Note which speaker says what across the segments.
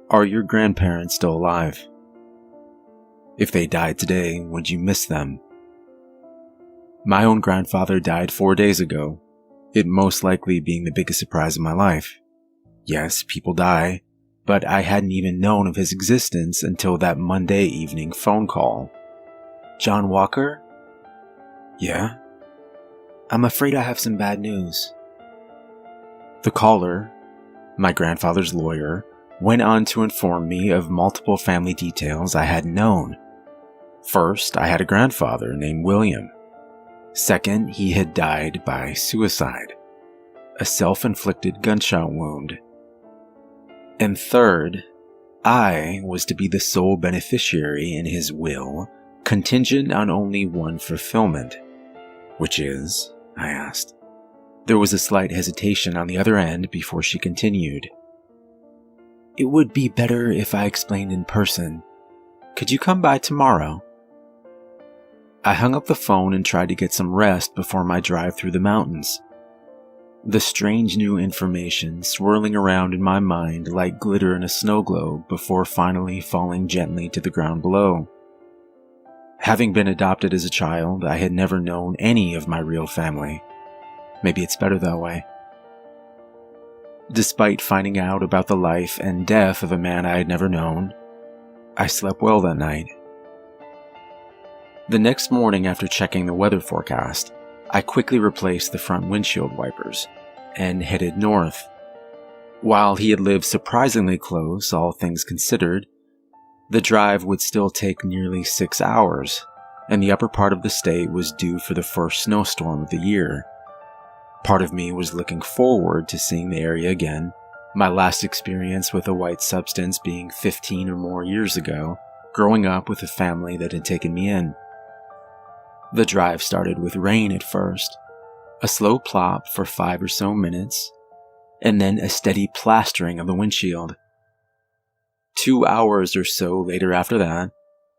Speaker 1: Are your grandparents still alive? If they died today, would you miss them? My own grandfather died 4 days ago, it most likely being the biggest surprise of my life. Yes, people die, but I hadn't even known of his existence until that Monday evening phone call. John Walker? Yeah? I'm afraid I have some bad news. The caller, my grandfather's lawyer, went on to inform me of multiple family details I hadn't known. First, I had a grandfather named William. Second, he had died by suicide, a self-inflicted gunshot wound. And third, I was to be the sole beneficiary in his will, contingent on only one fulfillment. Which is, I asked. There was a slight hesitation on the other end before she continued. It would be better if I explained in person. Could you come by tomorrow? I hung up the phone and tried to get some rest before my drive through the mountains. The strange new information swirling around in my mind like glitter in a snow globe before finally falling gently to the ground below. Having been adopted as a child, I had never known any of my real family. Maybe it's better that way. Despite finding out about the life and death of a man I had never known, I slept well that night. The next morning, after checking the weather forecast, I quickly replaced the front windshield wipers and headed north. While he had lived surprisingly close, all things considered, the drive would still take nearly 6 hours, and the upper part of the state was due for the first snowstorm of the year. Part of me was looking forward to seeing the area again, my last experience with a white substance being 15 or more years ago, growing up with a family that had taken me in. The drive started with rain at first, a slow plop for 5 or so minutes, and then a steady plastering of the windshield. 2 hours or so later after that,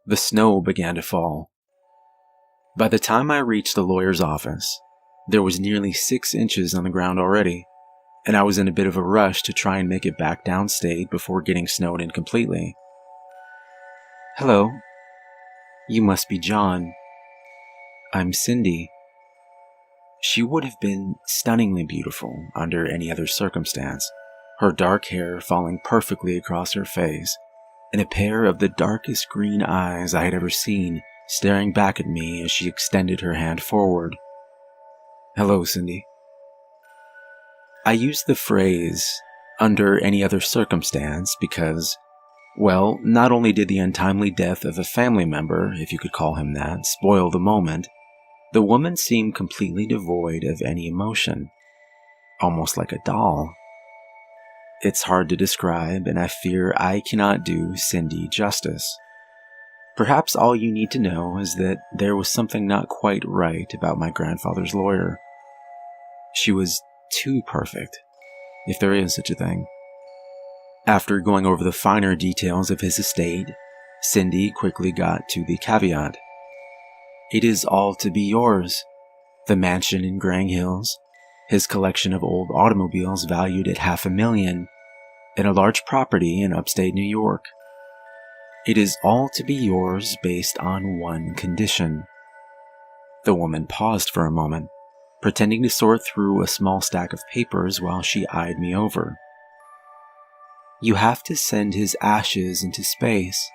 Speaker 1: the snow began to fall. By the time I reached the lawyer's office, there was nearly 6 inches on the ground already, and I was in a bit of a rush to try and make it back downstate before getting snowed in completely. Hello. You must be John. I'm Cindy. She would have been stunningly beautiful under any other circumstance, her dark hair falling perfectly across her face, and a pair of the darkest green eyes I had ever seen staring back at me as she extended her hand forward. Hello, Cindy. I used the phrase, under any other circumstance, because, well, not only did the untimely death of a family member, if you could call him that, spoil the moment, the woman seemed completely devoid of any emotion, almost like a doll. It's hard to describe, and I fear I cannot do Cindy justice. Perhaps all you need to know is that there was something not quite right about my grandfather's lawyer. She was too perfect, if there is such a thing. After going over the finer details of his estate, Cindy quickly got to the caveat. It is all to be yours. The mansion in Grang Hills, his collection of old automobiles valued at $500,000, and a large property in upstate New York. It is all to be yours based on one condition. The woman paused for a moment, pretending to sort through a small stack of papers while she eyed me over. You have to send his ashes into space.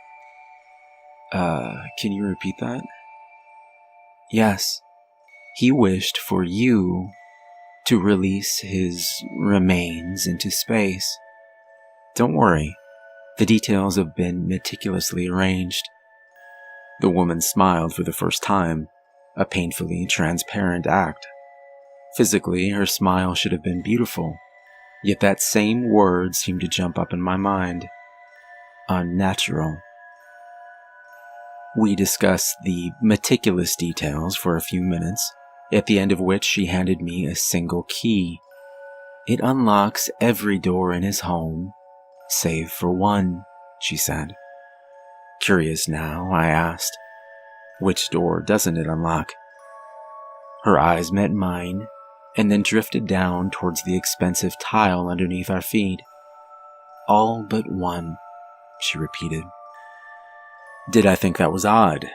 Speaker 1: Can you repeat that? Yes. He wished for you to release his remains into space. Don't worry. The details have been meticulously arranged. The woman smiled for the first time, a painfully transparent act. Physically, her smile should have been beautiful, yet that same word seemed to jump up in my mind. Unnatural. We discussed the meticulous details for a few minutes, at the end of which she handed me a single key. It unlocks every door in his home, save for one, she said. Curious now, I asked, which door doesn't it unlock? Her eyes met mine, and then drifted down towards the expensive tile underneath our feet. All but one. she repeated. Did I think that was odd?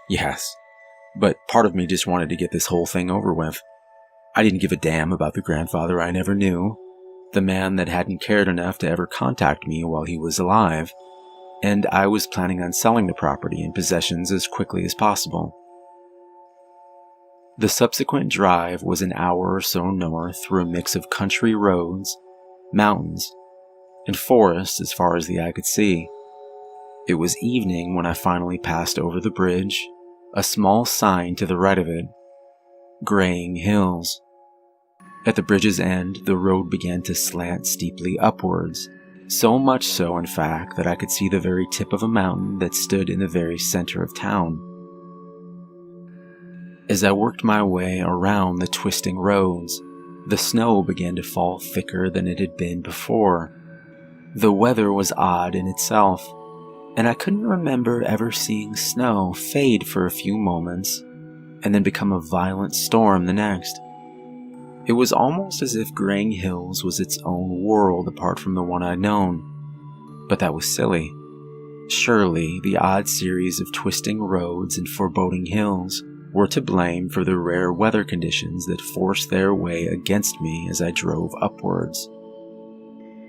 Speaker 1: Yes, but part of me just wanted to get this whole thing over with. I didn't give a damn about the grandfather I never knew, the man that hadn't cared enough to ever contact me while he was alive, and I was planning on selling the property and possessions as quickly as possible. The subsequent drive was an hour or so north through a mix of country roads, mountains, and forest as far as the eye could see. It was evening when I finally passed over the bridge, a small sign to the right of it, graying hills. At the bridge's end, the road began to slant steeply upwards, so much so, in fact, that I could see the very tip of a mountain that stood in the very center of town. As I worked my way around the twisting roads, the snow began to fall thicker than it had been before. The weather was odd in itself, and I couldn't remember ever seeing snow fade for a few moments and then become a violent storm the next. It was almost as if Graying Hills was its own world apart from the one I'd known. But that was silly. Surely the odd series of twisting roads and foreboding hills were to blame for the rare weather conditions that forced their way against me as I drove upwards.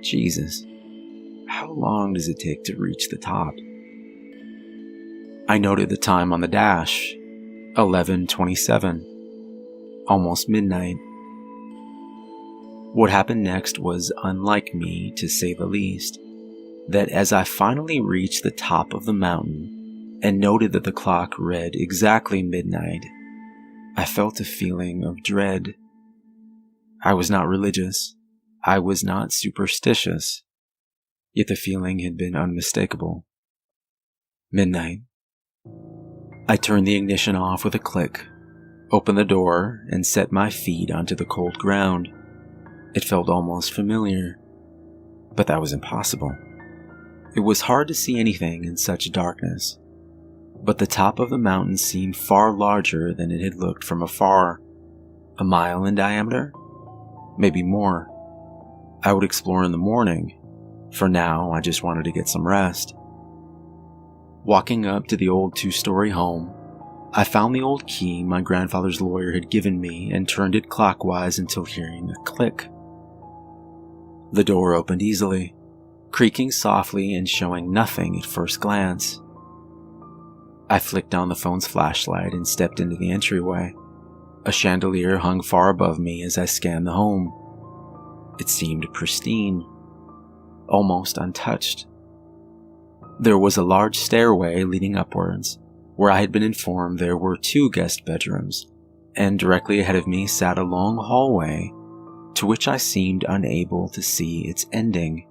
Speaker 1: Jesus, how long does it take to reach the top? I noted the time on the dash, 11:27, almost midnight. What happened next was unlike me, to say the least, that as I finally reached the top of the mountain and noted that the clock read exactly midnight, I felt a feeling of dread. I was not religious. I was not superstitious. Yet the feeling had been unmistakable. Midnight. I turned the ignition off with a click, opened the door, and set my feet onto the cold ground. It felt almost familiar, but that was impossible. It was hard to see anything in such darkness, but the top of the mountain seemed far larger than it had looked from afar. A mile in diameter? Maybe more. I would explore in the morning. For now, I just wanted to get some rest. Walking up to the old 2-story home, I found the old key my grandfather's lawyer had given me and turned it clockwise until hearing a click. The door opened easily, creaking softly and showing nothing at first glance. I flicked on the phone's flashlight and stepped into the entryway. A chandelier hung far above me as I scanned the home. It seemed pristine, almost untouched. There was a large stairway leading upwards, where I had been informed there were 2 guest bedrooms, and directly ahead of me sat a long hallway to which I seemed unable to see its ending.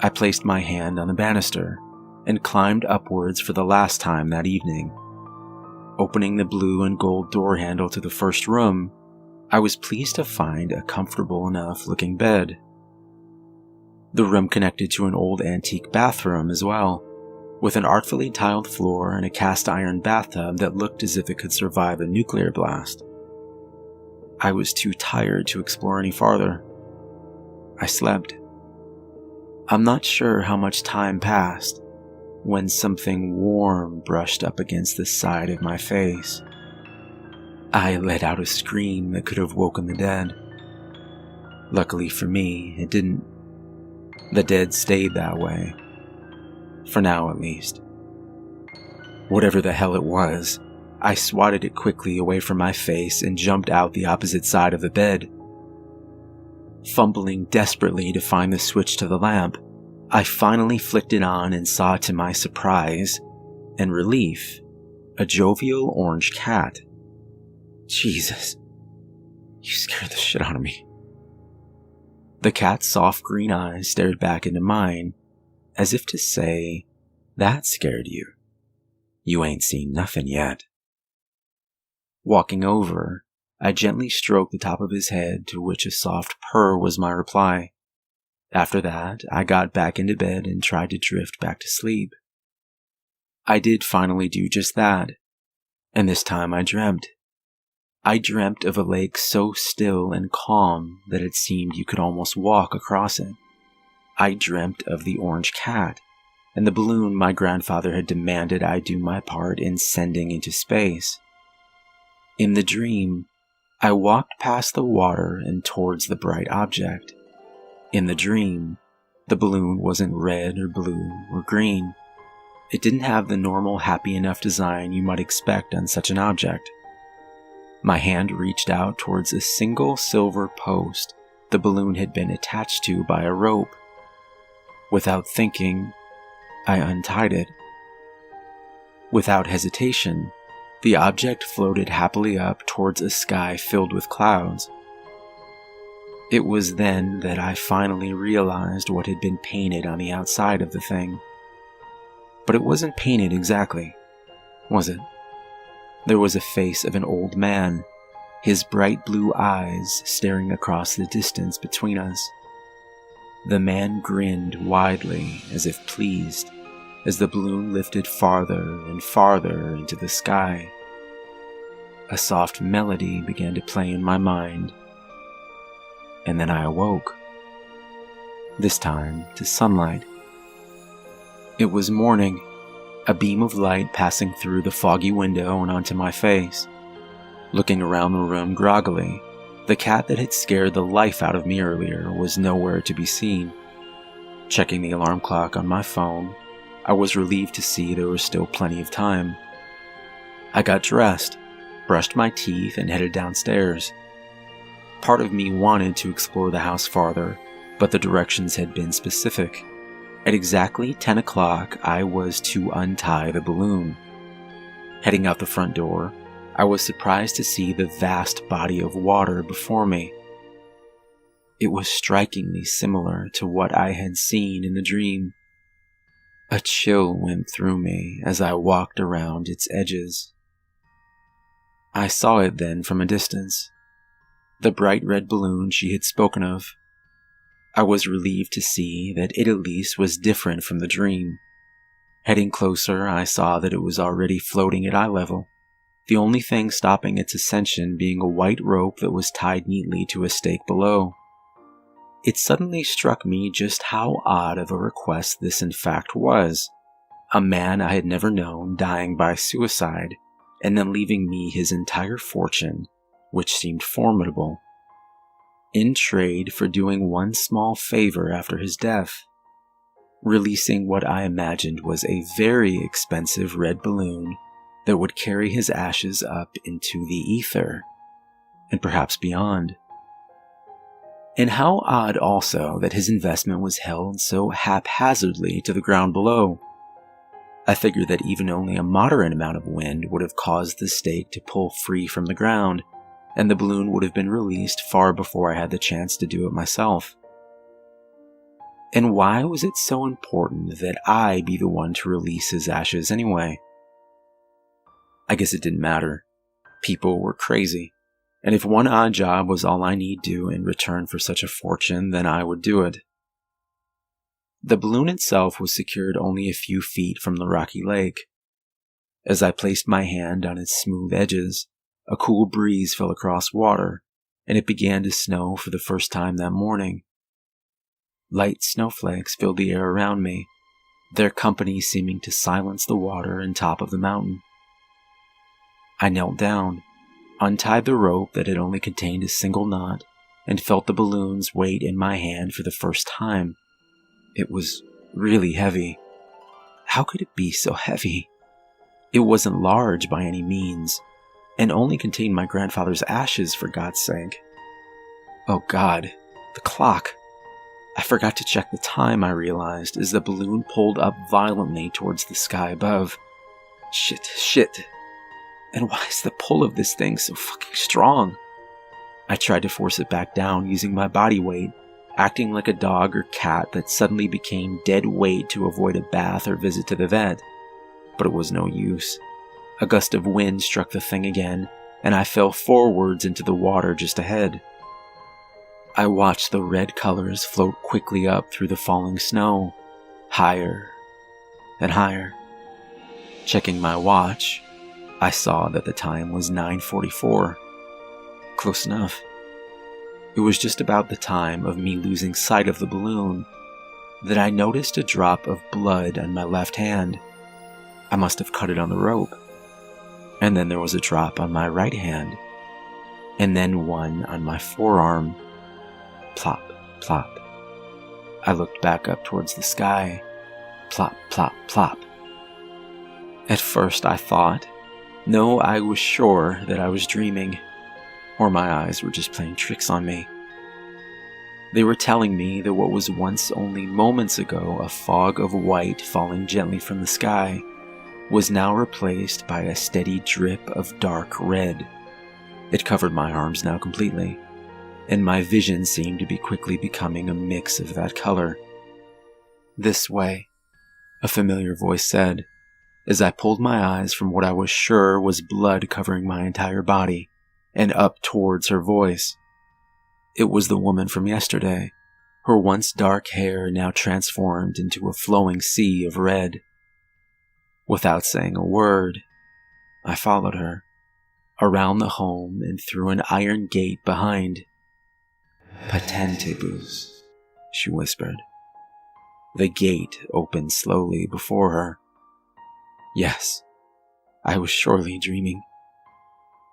Speaker 1: I placed my hand on the banister and climbed upwards for the last time that evening. Opening the blue and gold door handle to the first room, I was pleased to find a comfortable enough looking bed. The room connected to an old antique bathroom as well, with an artfully tiled floor and a cast iron bathtub that looked as if it could survive a nuclear blast. I was too tired to explore any farther. I slept. I'm not sure how much time passed when something warm brushed up against the side of my face. I let out a scream that could have woken the dead. Luckily for me, it didn't. The dead stayed that way. For now, at least. Whatever the hell it was, I swatted it quickly away from my face and jumped out the opposite side of the bed. Fumbling desperately to find the switch to the lamp, I finally flicked it on and saw, to my surprise and relief, a jovial orange cat. Jesus, you scared the shit out of me. The cat's soft green eyes stared back into mine, as if to say, that scared you. You ain't seen nothing yet. Walking over, I gently stroked the top of his head, to which a soft purr was my reply. After that, I got back into bed and tried to drift back to sleep. I did finally do just that, and this time I dreamt. I dreamt of a lake so still and calm that it seemed you could almost walk across it. I dreamt of the orange cat, and the balloon my grandfather had demanded I do my part in sending into space. In the dream, I walked past the water and towards the bright object. In the dream, the balloon wasn't red or blue or green. It didn't have the normal happy enough design you might expect on such an object. My hand reached out towards a single silver post the balloon had been attached to by a rope. Without thinking, I untied it. Without hesitation, the object floated happily up towards a sky filled with clouds. It was then that I finally realized what had been painted on the outside of the thing. But it wasn't painted exactly, was it? There was a face of an old man, his bright blue eyes staring across the distance between us. The man grinned widely as if pleased, as the balloon lifted farther and farther into the sky. A soft melody began to play in my mind, and then I awoke. This time to sunlight. It was morning, a beam of light passing through the foggy window and onto my face. Looking around the room groggily, the cat that had scared the life out of me earlier was nowhere to be seen. Checking the alarm clock on my phone, I was relieved to see there was still plenty of time. I got dressed, brushed my teeth, and headed downstairs. Part of me wanted to explore the house farther, but the directions had been specific. At exactly 10 o'clock, I was to untie the balloon. Heading out the front door, I was surprised to see the vast body of water before me. It was strikingly similar to what I had seen in the dream. A chill went through me as I walked around its edges. I saw it then from a distance, the bright red balloon she had spoken of. I was relieved to see that it at least was different from the dream. Heading closer, I saw that it was already floating at eye level, the only thing stopping its ascension being a white rope that was tied neatly to a stake below. It suddenly struck me just how odd of a request this in fact was. A man I had never known dying by suicide, and then leaving me his entire fortune, which seemed formidable, in trade for doing one small favor after his death, releasing what I imagined was a very expensive red balloon that would carry his ashes up into the ether, and perhaps beyond. And how odd also that his investment was held so haphazardly to the ground below. I figured that even only a moderate amount of wind would have caused the stake to pull free from the ground, and the balloon would have been released far before I had the chance to do it myself. And why was it so important that I be the one to release his ashes anyway? I guess it didn't matter. People were crazy, and if one odd job was all I need do in return for such a fortune, then I would do it. The balloon itself was secured only a few feet from the rocky lake. As I placed my hand on its smooth edges, a cool breeze fell across water, and it began to snow for the first time that morning. Light snowflakes filled the air around me, their company seeming to silence the water on top of the mountain. I knelt down, untied the rope that had only contained a single knot, and felt the balloon's weight in my hand for the first time. It was really heavy. How could it be so heavy? It wasn't large by any means, and only contained my grandfather's ashes, for God's sake. Oh God, the clock. I forgot to check the time, I realized, as the balloon pulled up violently towards the sky above. Shit. And why is the pull of this thing so fucking strong? I tried to force it back down using my body weight, acting like a dog or cat that suddenly became dead weight to avoid a bath or visit to the vet. But it was no use. A gust of wind struck the thing again, and I fell forwards into the water just ahead. I watched the red colors float quickly up through the falling snow, higher and higher. Checking my watch, I saw that the time was 9:44. Close enough. It was just about the time of me losing sight of the balloon, that I noticed a drop of blood on my left hand. I must have cut it on the rope. And then there was a drop on my right hand, and then one on my forearm. Plop, plop. I looked back up towards the sky. Plop, plop, plop. At first I thought, no, I was sure that I was dreaming, or my eyes were just playing tricks on me. They were telling me that what was once only moments ago a fog of white falling gently from the sky was now replaced by a steady drip of dark red. It covered my arms now completely, and my vision seemed to be quickly becoming a mix of that color. "This way," a familiar voice said, as I pulled my eyes from what I was sure was blood covering my entire body and up towards her voice. It was the woman from yesterday, her once dark hair now transformed into a flowing sea of red. Without saying a word, I followed her, around the home and through an iron gate behind. "Patentibus," she whispered. The gate opened slowly before her. Yes, I was surely dreaming.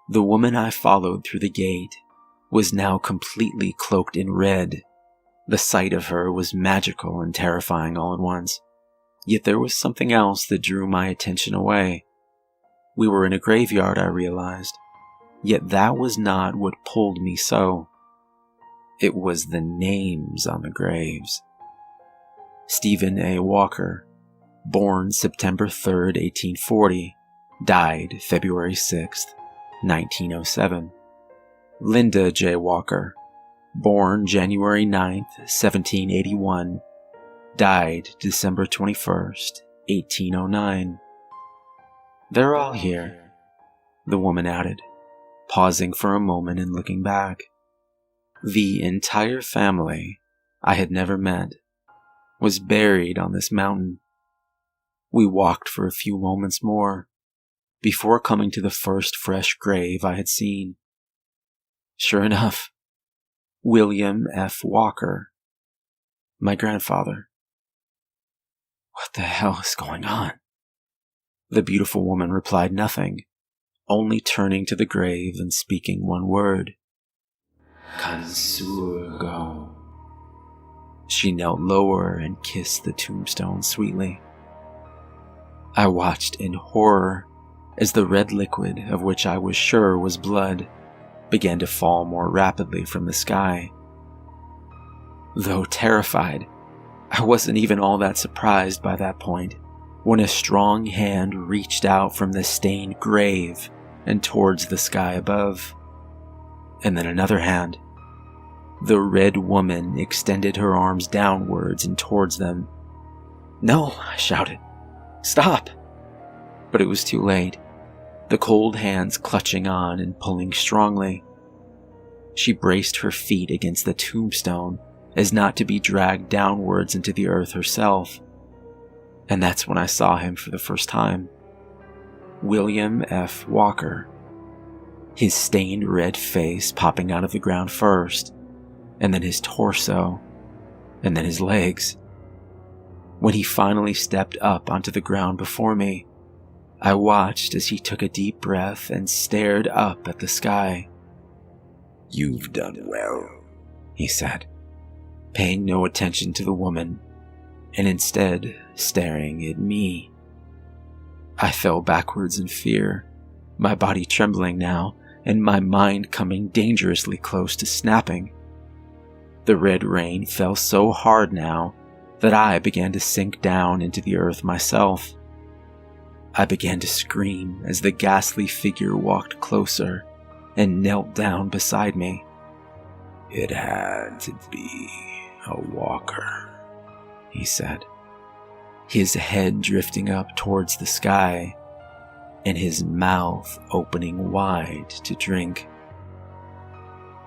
Speaker 1: The woman I followed through the gate was now completely cloaked in red. The sight of her was magical and terrifying all at once. Yet there was something else that drew my attention away. We were in a graveyard, I realized. Yet that was not what pulled me so. It was the names on the graves. Stephen A. Walker, born September 3rd, 1840, died February 6th, 1907. Linda J. Walker, born January 9th, 1781, died December 21st, 1809. "They're all here," the woman added, pausing for a moment and looking back. The entire family I had never met was buried on this mountain. We walked for a few moments more before coming to the first fresh grave I had seen. Sure enough, William F. Walker, my grandfather. "What the hell is going on?" The beautiful woman replied nothing, only turning to the grave and speaking one word. "Kansurgo." She knelt lower and kissed the tombstone sweetly. I watched in horror as the red liquid, of which I was sure was blood, began to fall more rapidly from the sky. Though terrified, I wasn't even all that surprised by that point, when a strong hand reached out from the stained grave and towards the sky above. And then another hand. The red woman extended her arms downwards and towards them. "No," I shouted. "Stop!" But it was too late, the cold hands clutching on and pulling strongly. She braced her feet against the tombstone as not to be dragged downwards into the earth herself. And that's when I saw him for the first time. William F. Walker. His stained red face popping out of the ground first, and then his torso, and then his legs. When he finally stepped up onto the ground before me, I watched as he took a deep breath and stared up at the sky. "You've done well," he said, paying no attention to the woman, and instead staring at me. I fell backwards in fear, my body trembling now, and my mind coming dangerously close to snapping. The red rain fell so hard now that I began to sink down into the earth myself. I began to scream as the ghastly figure walked closer and knelt down beside me. "It had to be a walker," he said, his head drifting up towards the sky and his mouth opening wide to drink.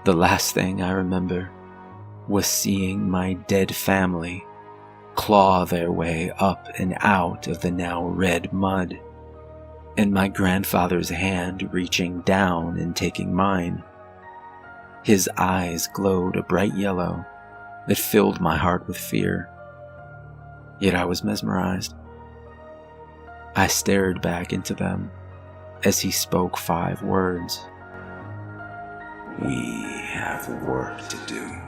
Speaker 1: The last thing I remember was seeing my dead family claw their way up and out of the now red mud, and my grandfather's hand reaching down and taking mine. His eyes glowed a bright yellow that filled my heart with fear. yet I was mesmerized. I stared back into them as he spoke 5 words.
Speaker 2: We have work to do.